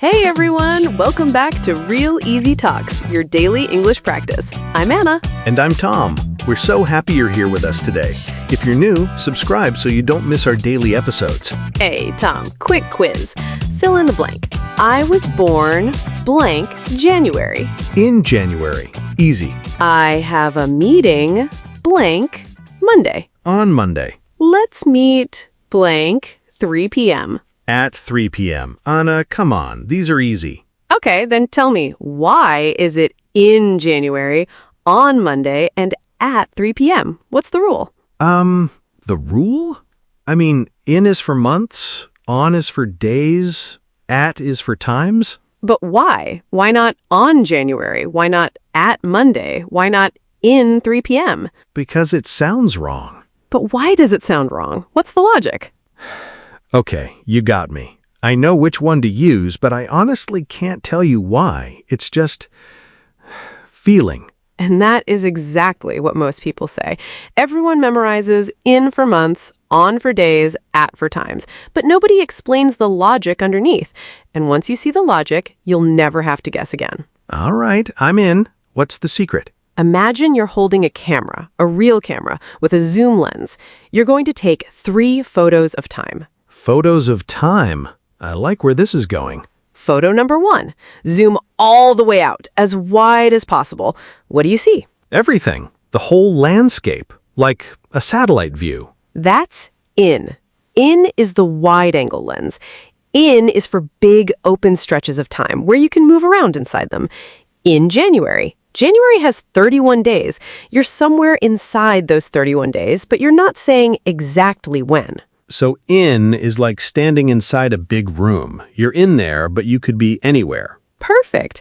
Hey everyone, welcome back to Real Easy Talks, your daily English practice. I'm Anna. And I'm Tom. We're so happy you're here with us today. If you're new, subscribe so you don't miss our daily episodes. Hey Tom, quick quiz. Fill in the blank. I was born blank January. In January. Easy. I have a meeting blank Monday. On Monday. Let's meet blank 3 p.m. At 3 p.m. Anna, come on. These are easy. Okay, then tell me, why is it in January, on Monday, and at 3 p.m.? What's the rule? The rule? I mean, in is for months, on is for days, at is for times. But why? Why not on January? Why not at Monday? Why not in 3 p.m.? Because it sounds wrong. But why does it sound wrong? What's the logic? Okay, you got me. I know which one to use, but I honestly can't tell you why. It's just feeling. And that is exactly what most people say. Everyone memorizes in for months, on for days, at for times. But nobody explains the logic underneath. And once you see the logic, you'll never have to guess again. All right, I'm in. What's the secret? Imagine you're holding a camera, a real camera, with a zoom lens. You're going to take 3 photos of time. Photos of time. I like where this is going. Photo number 1. Zoom all the way out, as wide as possible. What do you see? Everything. The whole landscape. Like a satellite view. That's in. In is the wide-angle lens. In is for big, open stretches of time, where you can move around inside them. In January. January has 31 days. You're somewhere inside those 31 days, but you're not saying exactly when. So in is like standing inside a big room. You're in there, but you could be anywhere. Perfect.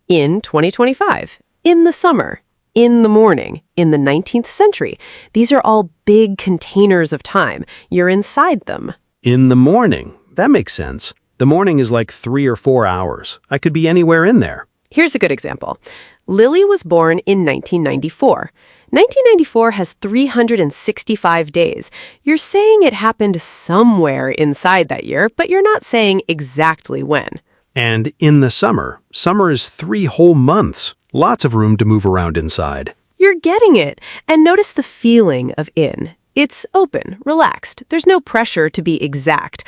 In 2025, in the summer, in the morning, in the 19th century. These are all big containers of time. You're inside them. In the morning. That makes sense. The morning is like 3 or 4 hours. I could be anywhere in there. Here's a good example. Lily was born in 1994. 1994 has 365 days. You're saying it happened somewhere inside that year, but you're not saying exactly when. And in the summer. Summer is 3 whole months. Lots of room to move around inside. You're getting it. And notice the feeling of in. It's open, relaxed. There's no pressure to be exact.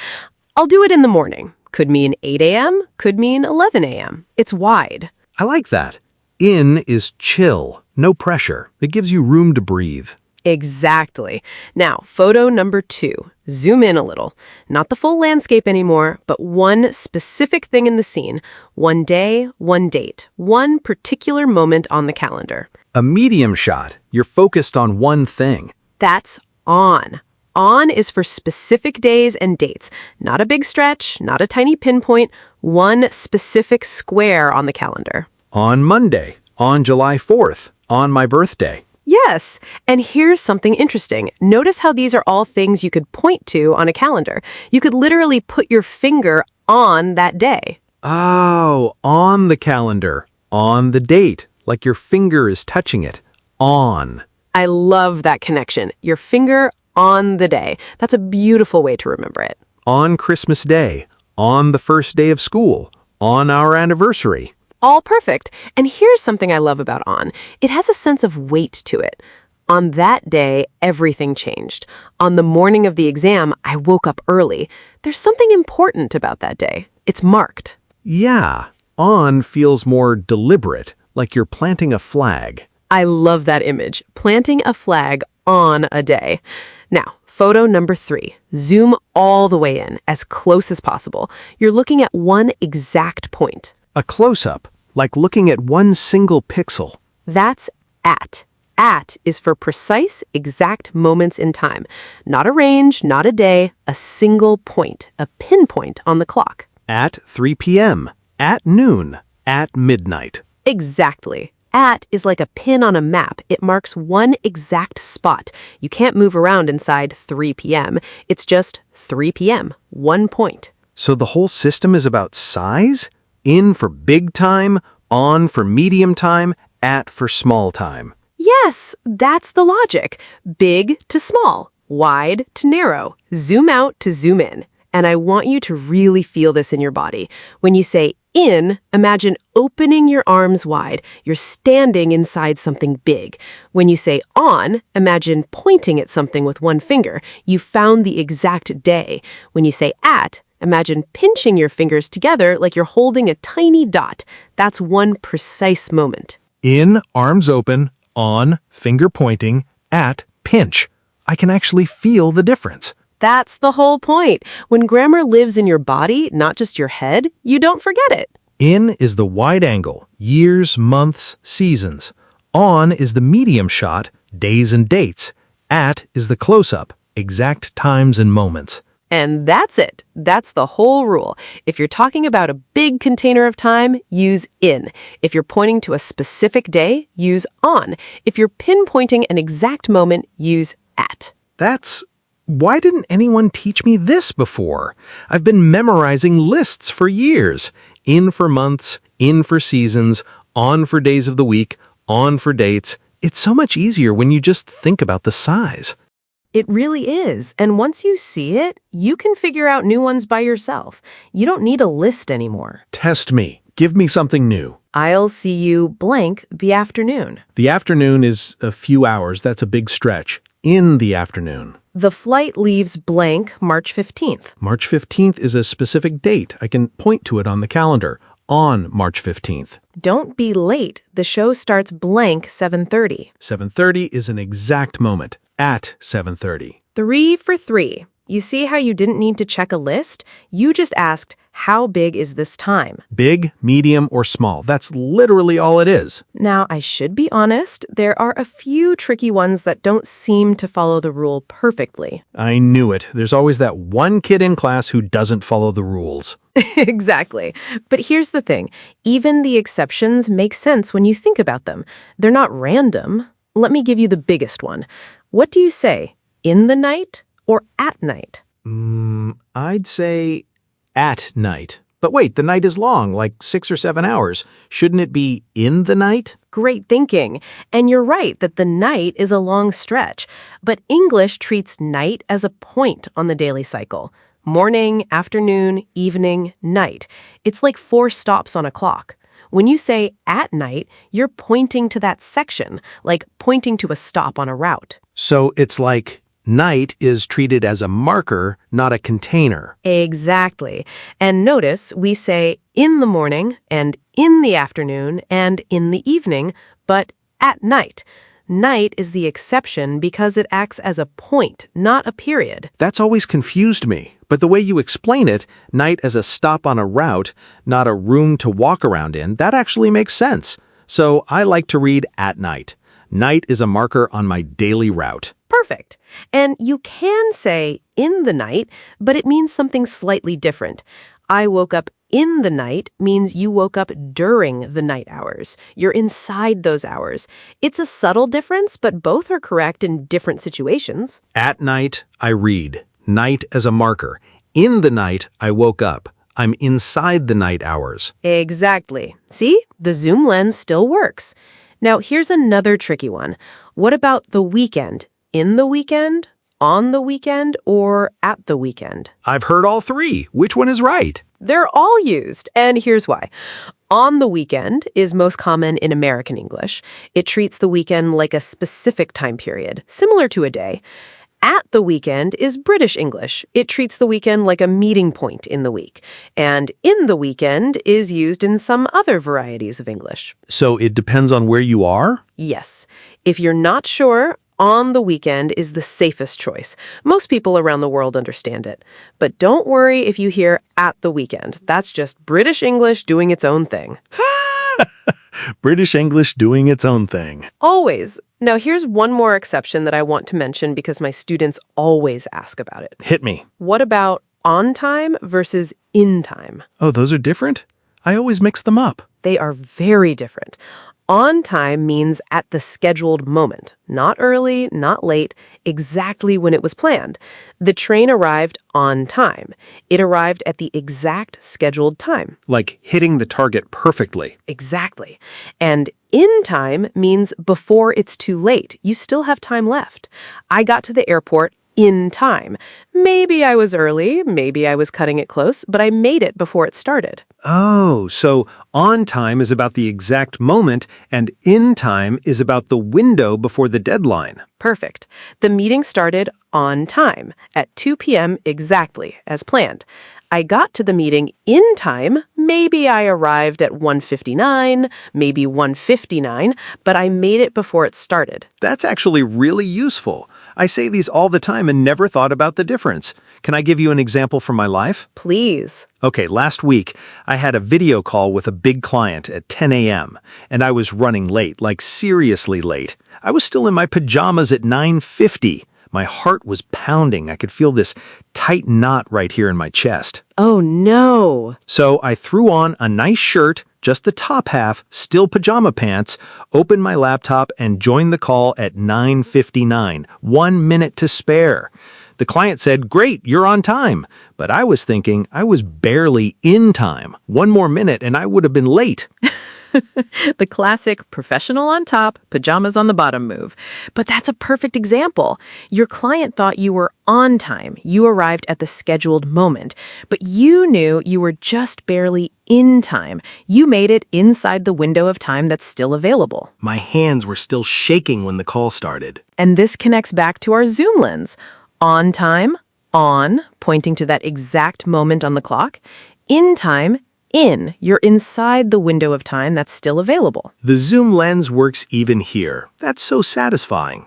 I'll do it in the morning. Could mean 8 a.m., could mean 11 a.m. It's wide. I like that. In is chill, no pressure. It gives you room to breathe. Exactly. Now, photo number 2. Zoom in a little. Not the full landscape anymore, but one specific thing in the scene. One day, one date, one particular moment on the calendar. A medium shot. You're focused on one thing. That's on. On is for specific days and dates. Not a big stretch, not a tiny pinpoint, one specific square on the calendar. On Monday, on July 4th, on my birthday. Yes, and here's something interesting. Notice how these are all things you could point to on a calendar. You could literally put your finger on that day. Oh, on the calendar, on the date, like your finger is touching it. On. I love that connection. Your finger on the day. That's a beautiful way to remember it. On Christmas Day, on the first day of school, on our anniversary. All perfect. And here's something I love about on. It has a sense of weight to it. On that day, everything changed. On the morning of the exam, I woke up early. There's something important about that day. It's marked. Yeah, on feels more deliberate, like you're planting a flag. I love that image. Planting a flag on a day. Now, photo number 3. Zoom all the way in, as close as possible. You're looking at one exact point. A close-up, like looking at one single pixel. That's at. At is for precise, exact moments in time. Not a range, not a day, a single point, a pinpoint on the clock. At 3 p.m., at noon, at midnight. Exactly. At is like a pin on a map. It marks one exact spot. You can't move around inside 3 p.m. It's just 3 p.m., one point. So the whole system is about size? In for big time, on for medium time, at for small time. Yes, that's the logic. Big to small, wide to narrow, zoom out to zoom in. And I want you to really feel this in your body. When you say in, imagine opening your arms wide. You're standing inside something big. When you say on, imagine pointing at something with one finger. You found the exact day. When you say at, imagine pinching your fingers together like you're holding a tiny dot. That's one precise moment. In, arms open, on, finger pointing, at, pinch. I can actually feel the difference. That's the whole point. When grammar lives in your body, not just your head, you don't forget it. In is the wide angle, years, months, seasons. On is the medium shot, days and dates. At is the close-up, exact times and moments. And that's it. That's the whole rule. If you're talking about a big container of time, use in. If you're pointing to a specific day, use on. If you're pinpointing an exact moment, use at. Why didn't anyone teach me this before? I've been memorizing lists for years. In for months, in for seasons, on for days of the week, on for dates. It's so much easier when you just think about the size. It really is. And once you see it, you can figure out new ones by yourself. You don't need a list anymore. Test me. Give me something new. I'll see you blank the afternoon. The afternoon is a few hours. That's a big stretch. In the afternoon. The flight leaves blank March 15th. March 15th is a specific date. I can point to it on the calendar. On March 15th. Don't be late. The show starts blank 7:30. 7:30 is an exact moment. At 7:30. 3 for 3. You see how you didn't need to check a list? You just asked, how big is this time? Big, medium, or small. That's literally all it is. Now, I should be honest, there are a few tricky ones that don't seem to follow the rule perfectly. I knew it. There's always that one kid in class who doesn't follow the rules. Exactly. But here's the thing. Even the exceptions make sense when you think about them. They're not random. Let me give you the biggest one. What do you say? In the night or at night? I'd say at night. But wait, the night is long, like 6 or 7 hours. Shouldn't it be in the night? Great thinking. And you're right that the night is a long stretch. But English treats night as a point on the daily cycle. Morning, afternoon, evening, night. It's like 4 stops on a clock. When you say at night, you're pointing to that section, like pointing to a stop on a route. So it's like night is treated as a marker, not a container. Exactly. And notice we say in the morning and in the afternoon and in the evening, but at night. Night is the exception because it acts as a point, not a period. That's always confused me. But the way you explain it, night as a stop on a route, not a room to walk around in, that actually makes sense. So I like to read at night. Night is a marker on my daily route. Perfect. And you can say in the night, but it means something slightly different. I woke up in the night means you woke up during the night hours. You're inside those hours. It's a subtle difference, but both are correct in different situations. At night, I read. Night as a marker. In the night, I woke up. I'm inside the night hours. Exactly. See? The zoom lens still works. Now, here's another tricky one. What about the weekend? In the weekend, on the weekend, or at the weekend? I've heard all three. Which one is right? They're all used, and here's why. On the weekend is most common in American English. It treats the weekend like a specific time period, similar to a day. At the weekend is British English. It treats the weekend like a meeting point in the week. And in the weekend is used in some other varieties of English. So it depends on where you are? Yes. If you're not sure, on the weekend is the safest choice. Most people around the world understand it. But don't worry if you hear at the weekend. That's just British English doing its own thing. British English doing its own thing. Always. Now, here's one more exception that I want to mention because my students always ask about it. Hit me. What about on time versus in time? Oh, those are different? I always mix them up. They are very different. On time means at the scheduled moment, not early, not late, exactly when it was planned. The train arrived on time. It arrived at the exact scheduled time. Like hitting the target perfectly. Exactly. And in time means before it's too late. You still have time left. I got to the airport in time. Maybe I was early, maybe I was cutting it close, but I made it before it started. Oh, so on time is about the exact moment, and in time is about the window before the deadline. Perfect. The meeting started on time, at 2 p.m. exactly, as planned. I got to the meeting in time. Maybe I arrived at 1:59, maybe 1:59, but I made it before it started. That's actually really useful. I say these all the time and never thought about the difference. Can I give you an example from my life? Please. Okay, last week, I had a video call with a big client at 10 a.m., and I was running late, like seriously late. I was still in my pajamas at 9:50. My heart was pounding. I could feel this tight knot right here in my chest. Oh no. So I threw on a nice shirt, just the top half, still pajama pants, opened my laptop, and joined the call at 9:59, 1 minute to spare. The client said, "Great, you're on time." But I was thinking I was barely in time. One more minute and I would have been late. The classic professional on top, pajamas on the bottom move. But that's a perfect example. Your client thought you were on time. You arrived at the scheduled moment. But you knew you were just barely in time. You made it inside the window of time that's still available. My hands were still shaking when the call started. And this connects back to our zoom lens. On time, on, pointing to that exact moment on the clock. In time, in, you're inside the window of time that's still available. The zoom lens works even here. That's so satisfying.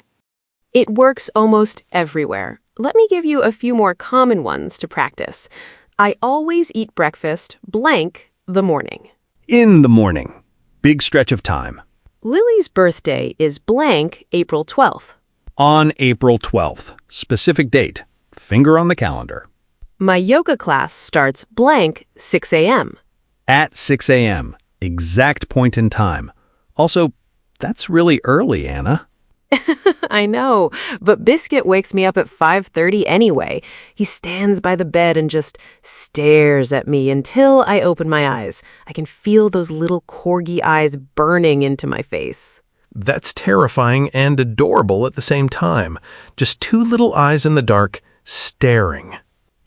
It works almost everywhere. Let me give you a few more common ones to practice. I always eat breakfast blank the morning. In the morning. Big stretch of time. Lily's birthday is blank April 12th. On April 12th. Specific date. Finger on the calendar. My yoga class starts blank 6 a.m. At 6 a.m. Exact point in time. Also, that's really early, Anna. I know, but Biscuit wakes me up at 5:30 anyway. He stands by the bed and just stares at me until I open my eyes. I can feel those little corgi eyes burning into my face. That's terrifying and adorable at the same time. Just two little eyes in the dark, staring.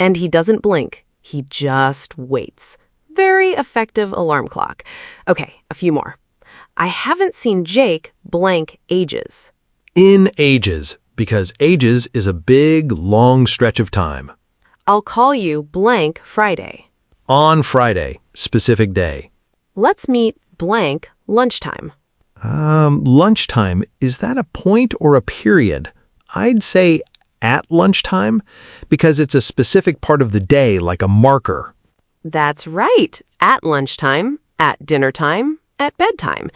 And he doesn't blink. He just waits. Very effective alarm clock. Okay, a few more. I haven't seen Jake blank ages. In ages, because ages is a big, long stretch of time. I'll call you blank Friday. On Friday, specific day. Let's meet blank lunchtime. Lunchtime, is that a point or a period? I'd say at lunchtime, because it's a specific part of the day, like a marker. That's right. At lunchtime, at dinner time, at bedtime.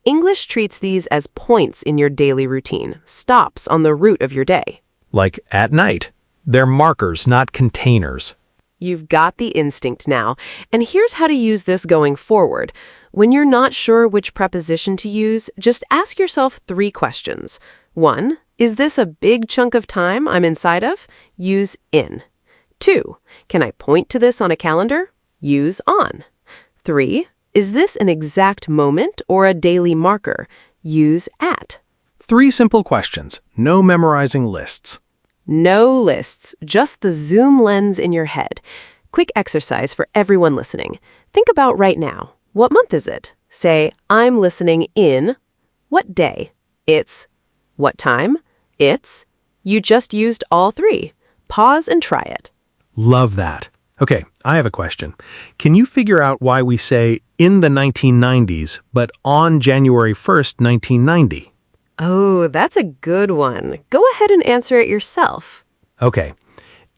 English treats these as points in your daily routine, stops on the route of your day. Like at night. They're markers, not containers. You've got the instinct now. And here's how to use this going forward. When you're not sure which preposition to use, just ask yourself 3 questions. 1, is this a big chunk of time I'm inside of? Use in. 2, can I point to this on a calendar? Use on. 3, is this an exact moment or a daily marker? Use at. 3 simple questions. No memorizing lists. No lists, just the zoom lens in your head. Quick exercise for everyone listening. Think about right now. What month is it? Say, I'm listening in. What day? It's. What time? It's. You just used all 3. Pause and try it. Love that. Okay, I have a question. Can you figure out why we say in the 1990s, but on January 1st, 1990? Oh, that's a good one. Go ahead and answer it yourself. Okay.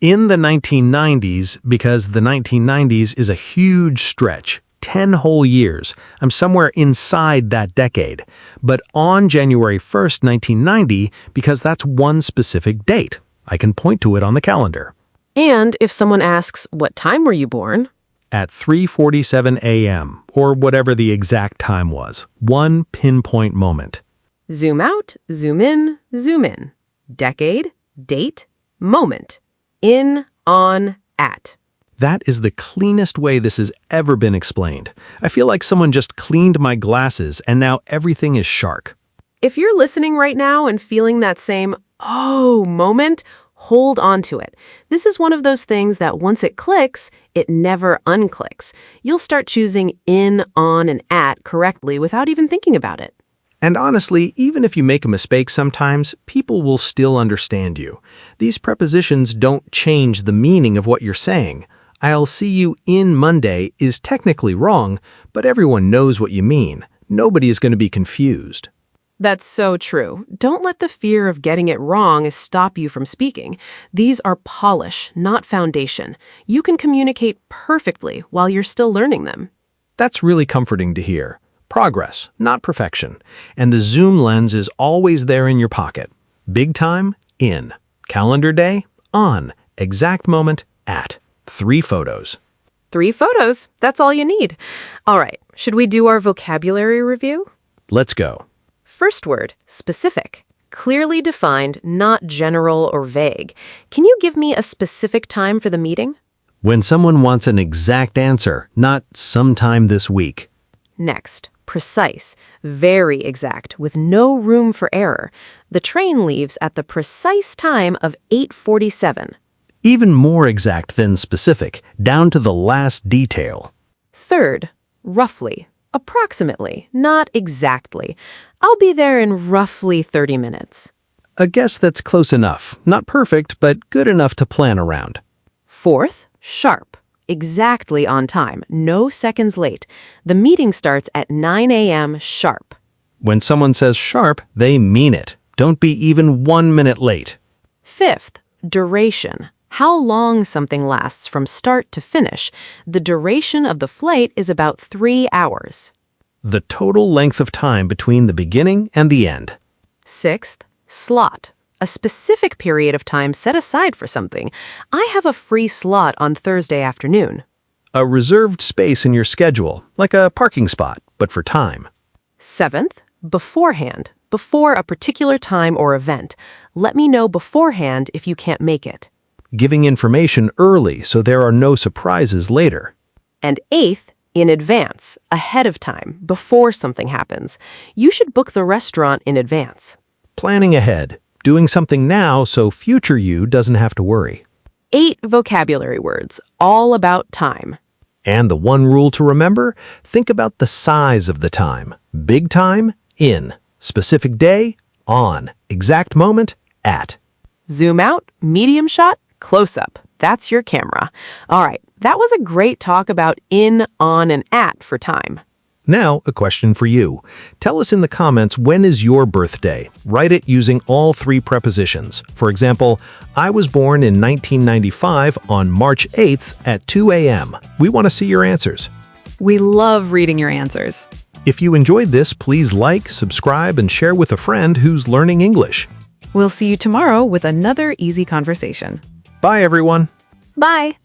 In the 1990s, because the 1990s is a huge stretch, 10 whole years. I'm somewhere inside that decade. But on January 1st, 1990, because that's one specific date. I can point to it on the calendar. And if someone asks, what time were you born? At 3:47 a.m., or whatever the exact time was. One pinpoint moment. Zoom out, zoom in, zoom in. Decade, date, moment. In, on, at. That is the cleanest way this has ever been explained. I feel like someone just cleaned my glasses and now everything is sharp. If you're listening right now and feeling that same, oh, moment, Hold on to it. This is one of those things that once it clicks, it never unclicks. You'll start choosing in, on, and at correctly without even thinking about it. And honestly, even if you make a mistake sometimes, people will still understand you. These prepositions don't change the meaning of what you're saying. I'll see you in Monday is technically wrong, but everyone knows what you mean. Nobody is going to be confused. That's so true. Don't let the fear of getting it wrong stop you from speaking. These are polish, not foundation. You can communicate perfectly while you're still learning them. That's really comforting to hear. Progress, not perfection. And the zoom lens is always there in your pocket. Big time, in. Calendar day, on. Exact moment, at. 3 photos. 3 photos. That's all you need. All right. Should we do our vocabulary review? Let's go. First word, specific. Clearly defined, not general or vague. Can you give me a specific time for the meeting? When someone wants an exact answer, not sometime this week. Next, precise. Very exact, with no room for error. The train leaves at the precise time of 8:47. Even more exact than specific, down to the last detail. Third, roughly. Approximately, not exactly. I'll be there in roughly 30 minutes. A guess that's close enough. Not perfect, but good enough to plan around. Fourth, sharp. Exactly on time, no seconds late. The meeting starts at 9 a.m. sharp. When someone says sharp, they mean it. Don't be even 1 minute late. Fifth, duration. How long something lasts from start to finish. The duration of the flight is about 3 hours. The total length of time between the beginning and the end. Sixth, slot. A specific period of time set aside for something. I have a free slot on Thursday afternoon. A reserved space in your schedule, like a parking spot, but for time. Seventh, beforehand. Before a particular time or event. Let me know beforehand if you can't make it. Giving information early so there are no surprises later. And eighth, in advance, ahead of time, before something happens. You should book the restaurant in advance. Planning ahead. Doing something now so future you doesn't have to worry. 8 vocabulary words, all about time. And the one rule to remember, think about the size of the time. Big time, in. Specific day, on. Exact moment, at. Zoom out, medium shot, close up. That's your camera. All right, that was a great talk about in, on, and at for time. Now, a question for you. Tell us in the comments, when is your birthday? Write it using all 3 prepositions. For example, I was born in 1995 on March 8th at 2 a.m. We want to see your answers. We love reading your answers. If you enjoyed this, please like, subscribe, and share with a friend who's learning English. We'll see you tomorrow with another easy conversation. Bye, everyone. Bye.